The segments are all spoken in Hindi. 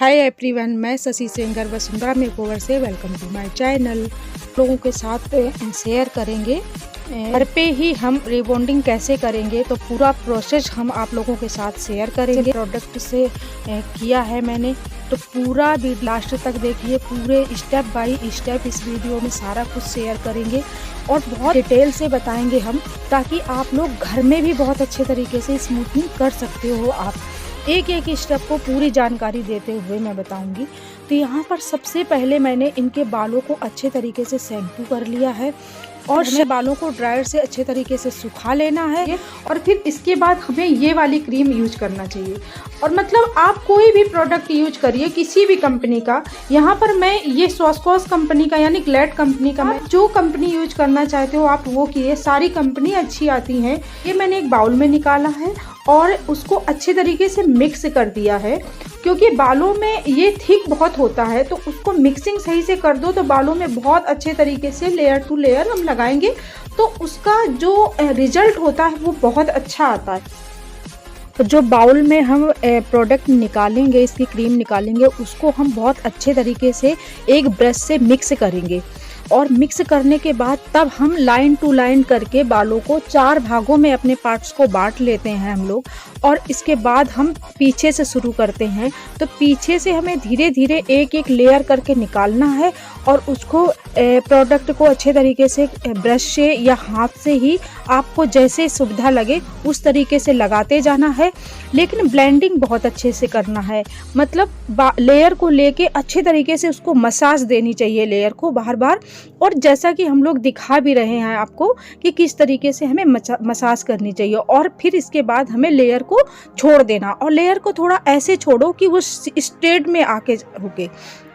हाय एवरीवन, मैं शशि सिंगर वसुंधरा मेकओवर से वेलकम टू माय चैनल। लोगों के साथ शेयर करेंगे घर पे ही हम रिबॉन्डिंग कैसे करेंगे, तो पूरा प्रोसेस हम आप लोगों के साथ शेयर करेंगे। प्रोडक्ट से किया है मैंने, तो पूरा भी लास्ट तक देखिए। पूरे स्टेप बाय स्टेप इस वीडियो में सारा कुछ शेयर करेंगे और बहुत डिटेल से बताएंगे हम, ताकि आप लोग घर में भी बहुत अच्छे तरीके से स्मूथनिंग कर सकते हो। आप एक एक स्टेप को पूरी जानकारी देते हुए मैं बताऊंगी। तो यहाँ पर सबसे पहले मैंने इनके बालों को अच्छे तरीके से शैम्पू कर लिया है और बालों को ड्रायर से अच्छे तरीके से सुखा लेना है। और फिर इसके बाद हमें ये वाली क्रीम यूज करना चाहिए। और मतलब आप कोई भी प्रोडक्ट यूज करिए किसी भी कंपनी का। यहाँ पर मैं ये सॉस्कॉस कंपनी का यानी ग्लैड कंपनी का, मैं जो कंपनी यूज करना चाहते हो आप वो किए। सारी कंपनी अच्छी आती हैं। ये मैंने एक बाउल में निकाला है और उसको अच्छे तरीके से मिक्स कर दिया है, क्योंकि बालों में ये थिक बहुत होता है। तो उसको मिक्सिंग सही से कर दो तो बालों में बहुत अच्छे तरीके से लेयर टू लेयर हम लगाएंगे, तो उसका जो रिजल्ट होता है वो बहुत अच्छा आता है। तो जो बाउल में हम प्रोडक्ट निकालेंगे, इसकी क्रीम निकालेंगे, उसको हम बहुत अच्छे तरीके से एक ब्रश से मिक्स करेंगे। और मिक्स करने के बाद तब हम लाइन टू लाइन करके बालों को 4 भागों में अपने पार्ट्स को बांट लेते हैं हम लोग। और इसके बाद हम पीछे से शुरू करते हैं। तो पीछे से हमें धीरे धीरे एक एक लेयर करके निकालना है और उसको प्रोडक्ट को अच्छे तरीके से ब्रश से या हाथ से ही आपको जैसे सुविधा लगे उस तरीके से लगाते जाना है। लेकिन ब्लेंडिंग बहुत अच्छे से करना है, मतलब लेयर को लेके अच्छे तरीके से उसको मसाज देनी चाहिए लेयर को बार बार। और जैसा कि हम लोग दिखा भी रहे हैं आपको कि किस तरीके से हमें मसाज करनी चाहिए। और फिर इसके बाद हमें लेयर को छोड़ देना, और लेयर को थोड़ा ऐसे छोड़ो कि वो स्ट्रेट में आके रुके।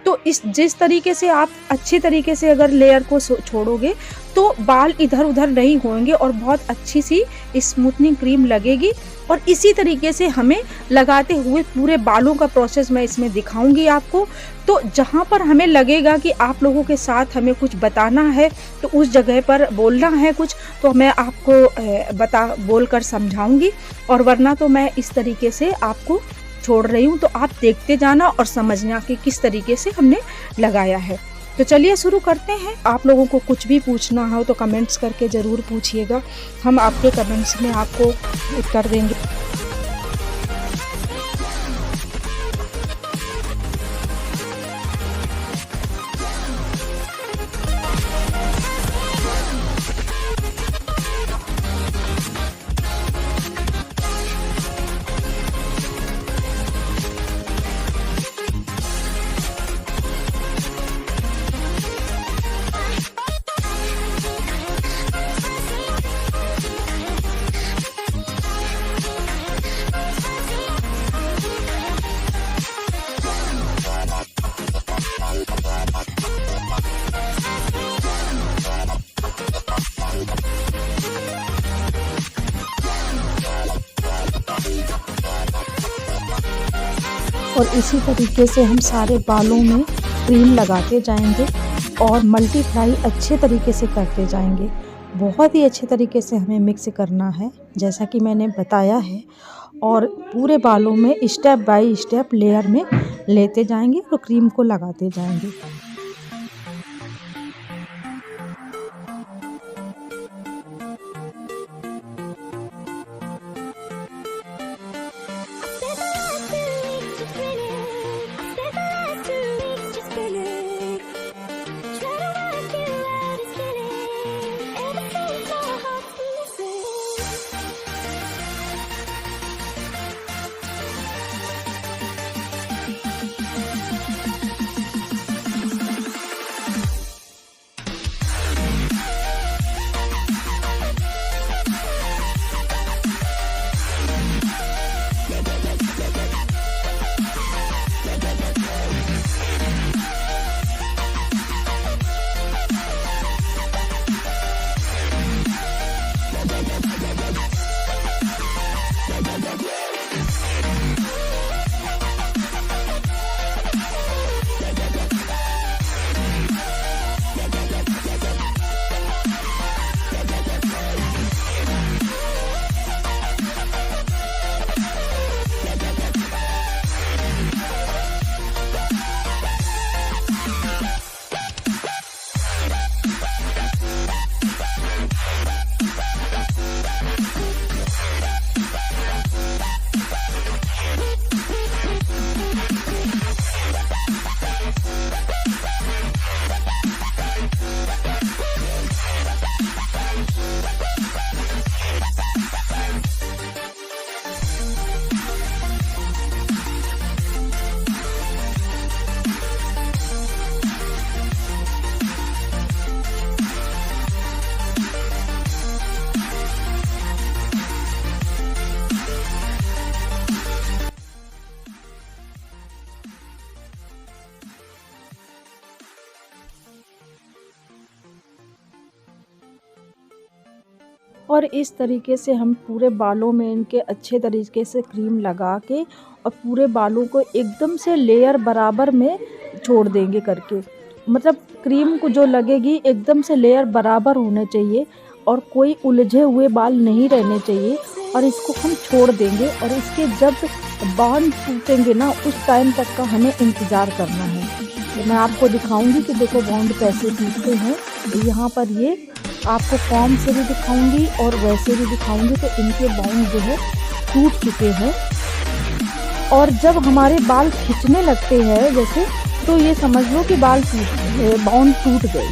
तो जिस तरीके से आप अच्छी तरीके से अगर लेयर को छोड़ोगे तो बाल इधर उधर नहीं होंगे और बहुत अच्छी सी स्मूथनिंग क्रीम लगेगी। और इसी तरीके से हमें लगाते हुए पूरे बालों का प्रोसेस मैं इसमें दिखाऊंगी आपको। तो जहाँ पर हमें लगेगा कि आप लोगों के साथ हमें कुछ बताना है, तो उस जगह पर बोलना है कुछ, तो मैं आपको बोलकर समझाऊंगी। और वरना तो मैं इस तरीके से आपको छोड़ रही हूँ, तो आप देखते जाना और समझना कि किस तरीके से हमने लगाया है। तो चलिए शुरू करते हैं। आप लोगों को कुछ भी पूछना हो तो कमेंट्स करके ज़रूर पूछिएगा, हम आपके कमेंट्स में आपको उत्तर देंगे। और इसी तरीके से हम सारे बालों में क्रीम लगाते जाएंगे और मल्टीप्लाई अच्छे तरीके से करते जाएंगे। बहुत ही अच्छे तरीके से हमें मिक्स करना है जैसा कि मैंने बताया है। और पूरे बालों में स्टेप बाय स्टेप लेयर में लेते जाएंगे और क्रीम को लगाते जाएंगे। और इस तरीके से हम पूरे बालों में इनके अच्छे तरीके से क्रीम लगा के और पूरे बालों को एकदम से लेयर बराबर में छोड़ देंगे करके, मतलब क्रीम को जो लगेगी एकदम से लेयर बराबर होने चाहिए और कोई उलझे हुए बाल नहीं रहने चाहिए। और इसको हम छोड़ देंगे और इसके जब बाल टूटेंगे ना उस टाइम तक का हमें इंतज़ार करना है। तो मैं आपको दिखाऊंगी कि देखो बाउंड कैसे टूटते हैं। तो यहाँ पर ये आपको कॉम से भी दिखाऊंगी और वैसे भी दिखाऊंगी। तो इनके बाउंड जो है टूट चुके हैं और जब हमारे बाल खिंचने लगते हैं जैसे, तो ये समझ लो कि बाउंड टूट गए।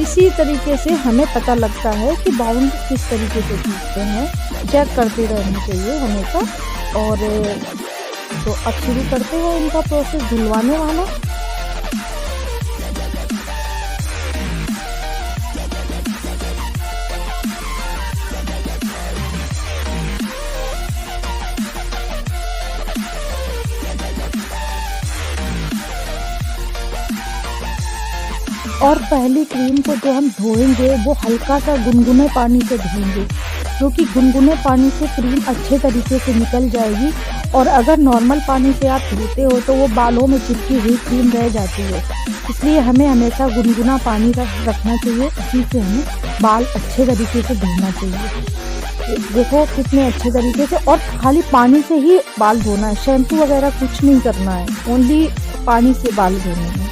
इसी तरीके से हमें पता लगता है कि बाउंड किस तरीके से टूटते हैं, चेक करते रहना चाहिए हमेशा। और तो अब शुरू करते हैं इनका प्रोसेस धुलवाने वाला। और पहली क्रीम को जो हम धोएंगे वो हल्का सा गुनगुने पानी से धोएंगे, क्योंकि गुनगुने पानी से क्रीम अच्छे तरीके से निकल जाएगी। और अगर नॉर्मल पानी से आप धोते हो तो वो बालों में चिपकी हुई क्रीम रह जाती है, इसलिए हमें हमेशा गुनगुना पानी रखना चाहिए। इसी से हमें बाल अच्छे तरीके से धोना चाहिए। देखो कितने अच्छे तरीके से, और खाली पानी से ही बाल धोना है, शैम्पू वगैरह कुछ नहीं करना है, ओनली पानी से बाल धोने हैं।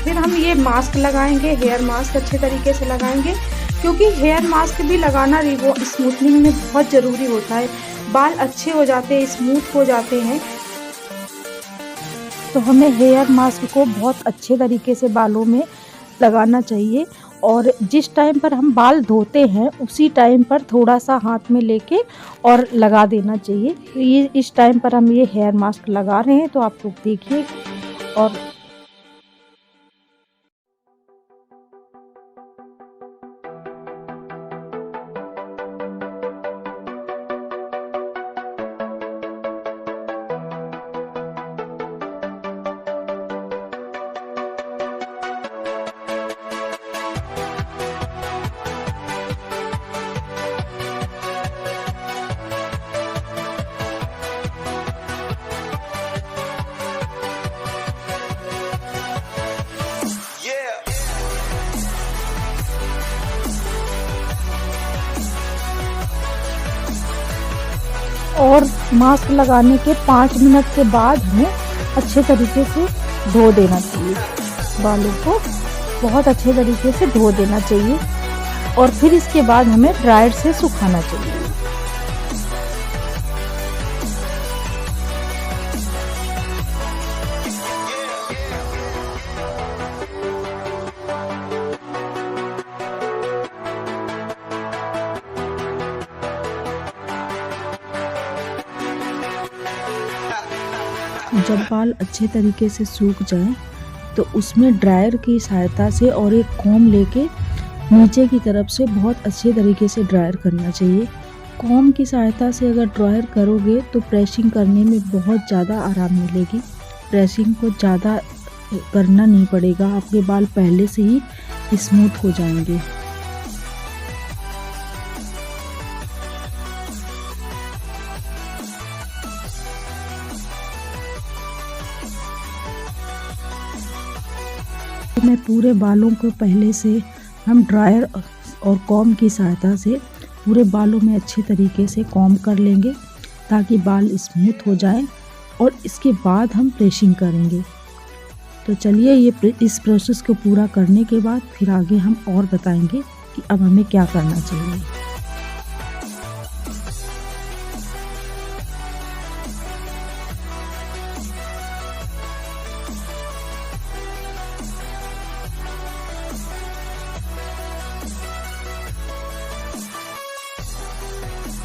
फिर हम ये मास्क लगाएंगे, हेयर मास्क अच्छे तरीके से लगाएंगे, क्योंकि हेयर मास्क भी लगाना स्मूथनिंग में बहुत ज़रूरी होता है। बाल अच्छे हो जाते हैं, स्मूथ हो जाते हैं। तो हमें हेयर मास्क को बहुत अच्छे तरीके से बालों में लगाना चाहिए। और जिस टाइम पर हम बाल धोते हैं उसी टाइम पर थोड़ा सा हाथ में लेके और लगा देना चाहिए। तो ये इस टाइम पर हम ये हेयर मास्क लगा रहे हैं, तो आप लोग देखिए। और मास्क लगाने के 5 मिनट के बाद हमें अच्छे तरीके से धो देना चाहिए, बालों को बहुत अच्छे तरीके से धो देना चाहिए। और फिर इसके बाद हमें ड्रायर से सुखाना चाहिए। जब बाल अच्छे तरीके से सूख जाए तो उसमें ड्रायर की सहायता से और एक कॉम लेके नीचे की तरफ से बहुत अच्छे तरीके से ड्रायर करना चाहिए। कॉम की सहायता से अगर ड्रायर करोगे तो प्रेसिंग करने में बहुत ज़्यादा आराम मिलेगी। प्रेसिंग को ज़्यादा करना नहीं पड़ेगा, आपके बाल पहले से ही स्मूथ हो जाएंगे। मैं पूरे बालों को पहले से हम ड्रायर और कॉम की सहायता से पूरे बालों में अच्छे तरीके से कॉम कर लेंगे ताकि बाल स्मूथ हो जाए, और इसके बाद हम प्रेसिंग करेंगे। तो चलिए इस प्रोसेस को पूरा करने के बाद फिर आगे हम और बताएंगे कि अब हमें क्या करना चाहिए।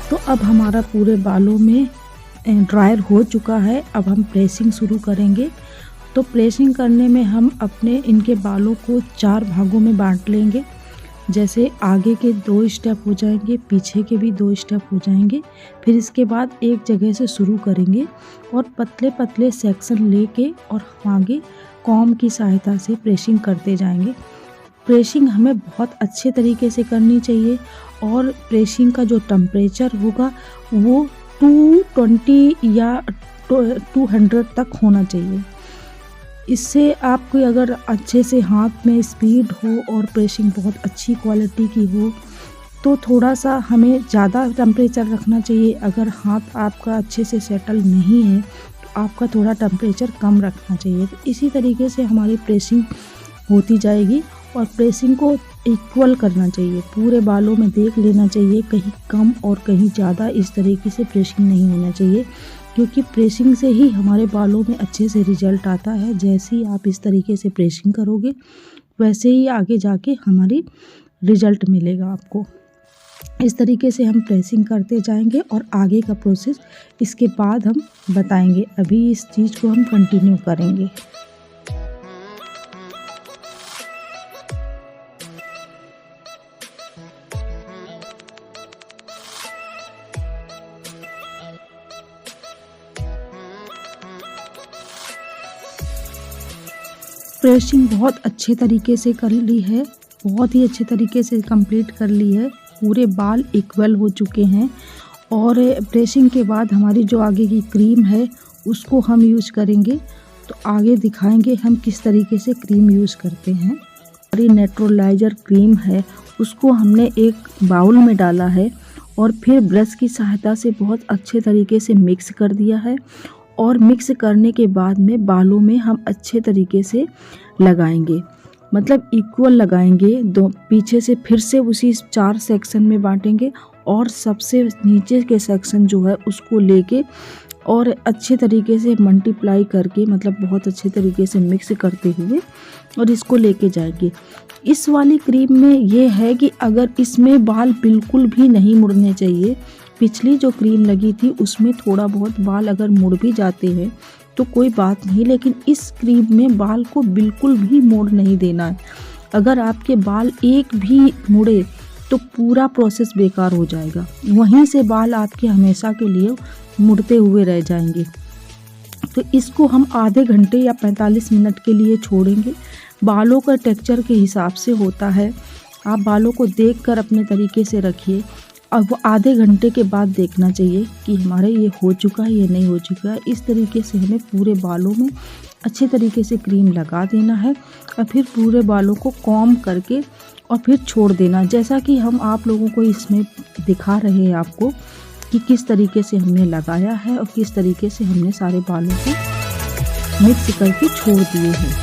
तो अब हमारा पूरे बालों में ड्रायर हो चुका है। अब हम प्रेसिंग शुरू करेंगे। तो प्रेसिंग करने में हम अपने इनके बालों को 4 भागों में बांट लेंगे। जैसे आगे के 2 स्टेप हो जाएंगे, पीछे के भी 2 स्टेप हो जाएंगे। फिर इसके बाद एक जगह से शुरू करेंगे और पतले पतले सेक्शन लेके और आगे कॉम की सहायता से प्रेसिंग करते जाएंगे। प्रेसिंग हमें बहुत अच्छे तरीके से करनी चाहिए और प्रेसिंग का जो टेम्परेचर होगा वो 220 या 200 तक होना चाहिए। इससे आपको अगर अच्छे से हाथ में स्पीड हो और प्रेसिंग बहुत अच्छी क्वालिटी की हो तो थोड़ा सा हमें ज़्यादा टेम्परेचर रखना चाहिए। अगर हाथ आपका अच्छे से सेटल नहीं है तो आपका थोड़ा टेम्परेचर कम रखना चाहिए। तो इसी तरीके से हमारी प्रेसिंग होती जाएगी और प्रेसिंग को इक्वल करना चाहिए। पूरे बालों में देख लेना चाहिए, कहीं कम और कहीं ज़्यादा इस तरीके से प्रेसिंग नहीं होना चाहिए, क्योंकि प्रेसिंग से ही हमारे बालों में अच्छे से रिजल्ट आता है। जैसे ही आप इस तरीके से प्रेसिंग करोगे वैसे ही आगे जाके हमारी रिजल्ट मिलेगा आपको। इस तरीके से हम प्रेसिंग करते जाएंगे और आगे का प्रोसेस इसके बाद हम बताएंगे। अभी इस चीज़ को हम कंटिन्यू करेंगे। प्रेसिंग बहुत अच्छे तरीके से कर ली है, बहुत ही अच्छे तरीके से कंप्लीट कर ली है। पूरे बाल इक्वल हो चुके हैं और प्रेसिंग के बाद हमारी जो आगे की क्रीम है उसको हम यूज़ करेंगे। तो आगे दिखाएंगे हम किस तरीके से क्रीम यूज़ करते हैं। हमारी नेट्रोलाइजर क्रीम है उसको हमने एक बाउल में डाला है और फिर ब्रश की सहायता से बहुत अच्छे तरीके से मिक्स कर दिया है और मिक्स करने के बाद में बालों में हम अच्छे तरीके से लगाएंगे, मतलब इक्वल लगाएंगे। दो पीछे से फिर से उसी 4 सेक्शन में बांटेंगे और सबसे नीचे के सेक्शन जो है उसको लेके और अच्छे तरीके से मल्टीप्लाई करके, मतलब बहुत अच्छे तरीके से मिक्स करते हुए और इसको लेके जाएंगे। इस वाली क्रीम में ये है कि अगर इसमें बाल बिल्कुल भी नहीं मुड़ने चाहिए। पिछली जो क्रीम लगी थी उसमें थोड़ा बहुत बाल अगर मुड़ भी जाते हैं तो कोई बात नहीं, लेकिन इस क्रीम में बाल को बिल्कुल भी मोड़ नहीं देना है। अगर आपके बाल एक भी मुड़े तो पूरा प्रोसेस बेकार हो जाएगा, वहीं से बाल आपके हमेशा के लिए मुड़ते हुए रह जाएंगे। तो इसको हम आधे घंटे या 45 मिनट के लिए छोड़ेंगे। बालों का टेक्सचर के हिसाब से होता है, आप बालों को देखकर अपने तरीके से रखिए। अब वो आधे घंटे के बाद देखना चाहिए कि हमारे ये हो चुका है, ये नहीं हो चुका है। इस तरीके से हमें पूरे बालों में अच्छे तरीके से क्रीम लगा देना है और फिर पूरे बालों को कॉम्ब करके और फिर छोड़ देना। जैसा कि हम आप लोगों को इसमें दिखा रहे हैं आपको कि किस तरीके से हमने लगाया है और किस तरीके से हमने सारे बालों को मिक्स करके छोड़ दिए हैं।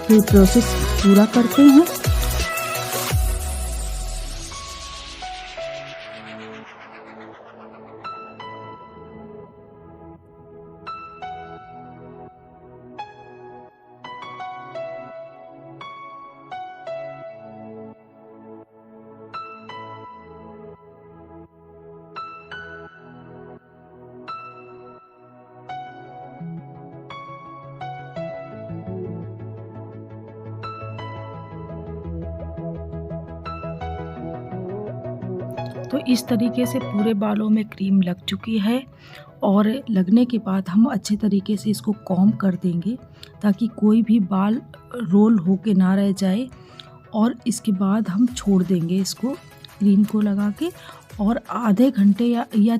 फिर प्रोसेस पूरा करते हैं। तो इस तरीके से पूरे बालों में क्रीम लग चुकी है और लगने के बाद हम अच्छे तरीके से इसको कॉम्ब कर देंगे ताकि कोई भी बाल रोल होके ना रह जाए। और इसके बाद हम छोड़ देंगे इसको क्रीम को लगा के और आधे घंटे या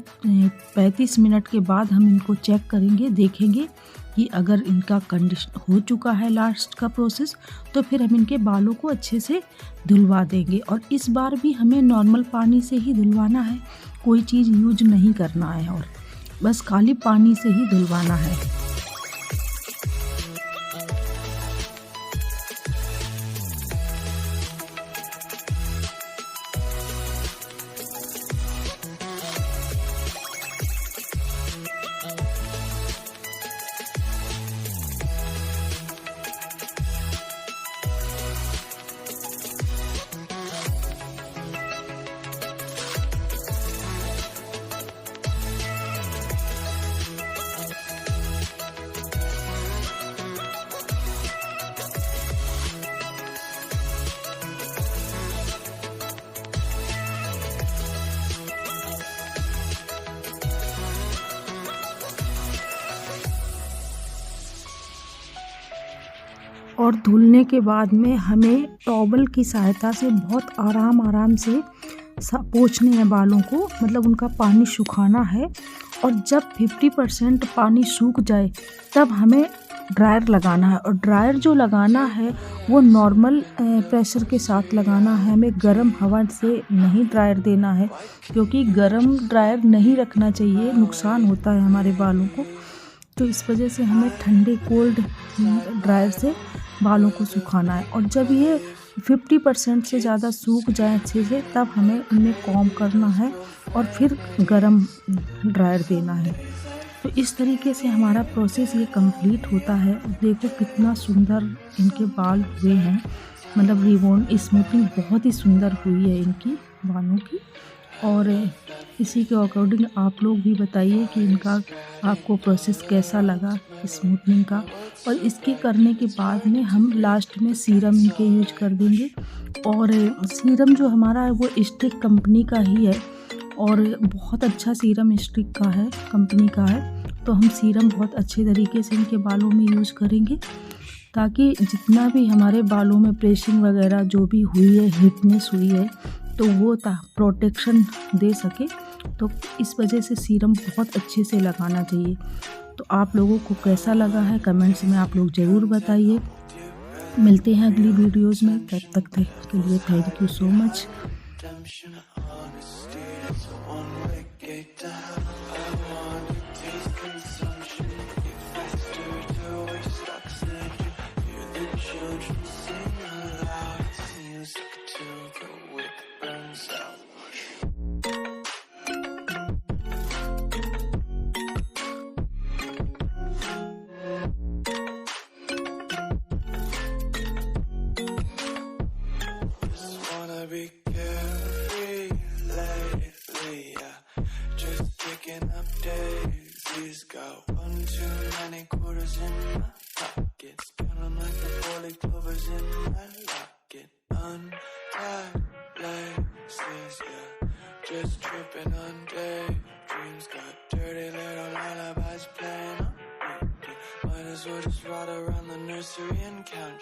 35 मिनट के बाद हम इनको चेक करेंगे, देखेंगे कि अगर इनका कंडीशन हो चुका है लास्ट का प्रोसेस तो फिर हम इनके बालों को अच्छे से धुलवा देंगे। और इस बार भी हमें नॉर्मल पानी से ही धुलवाना है, कोई चीज़ यूज नहीं करना है और बस खाली पानी से ही धुलवाना है। और धुलने के बाद में हमें टॉवल की सहायता से बहुत आराम से पोंछने हैं बालों को, मतलब उनका पानी सुखाना है। और जब 50% पानी सूख जाए तब हमें ड्रायर लगाना है। और ड्रायर जो लगाना है वो नॉर्मल प्रेशर के साथ लगाना है, हमें गर्म हवा से नहीं ड्रायर देना है, क्योंकि गर्म ड्रायर नहीं रखना चाहिए, नुकसान होता है हमारे बालों को। तो इस वजह से हमें ठंडे कोल्ड ड्रायर से बालों को सुखाना है। और जब ये 50% से ज़्यादा सूख जाए अच्छे से, तब हमें इन्हें कॉम्ब करना है और फिर गरम ड्रायर देना है। तो इस तरीके से हमारा प्रोसेस ये कंप्लीट होता है। देखो कितना सुंदर इनके बाल हुए हैं, मतलब रिबॉन्ड स्मूथनिंग बहुत ही सुंदर हुई है इनकी बालों की। और इसी के अकॉर्डिंग आप लोग भी बताइए कि इनका आपको प्रोसेस कैसा लगा स्मूथनिंग का। और इसके करने के बाद में हम लास्ट में सीरम इनके यूज कर देंगे। और सीरम जो हमारा है वो स्टिक कंपनी का ही है, और बहुत अच्छा सीरम स्टिक का है, कंपनी का है। तो हम सीरम बहुत अच्छे तरीके से इनके बालों में यूज़ करेंगे, ताकि जितना भी हमारे बालों में प्रेसिंग वगैरह जो भी हुई है, हिटनेस हुई है, तो वो प्रोटेक्शन दे सके। तो इस वजह से सीरम बहुत अच्छे से लगाना चाहिए। तो आप लोगों को कैसा लगा है कमेंट्स में आप लोग ज़रूर बताइए। मिलते हैं अगली वीडियोज़ में, तब तक के लिए thank you so much. Be carefree lately, yeah. Just picking up daisies. Got one too many quarters in my pockets. Count 'em like the 4-leaf clovers in my locket. Untied laces, yeah. Just tripping on daydreams. Got dirty little lullabies playing on repeat. Might as well just ride around the nursery and count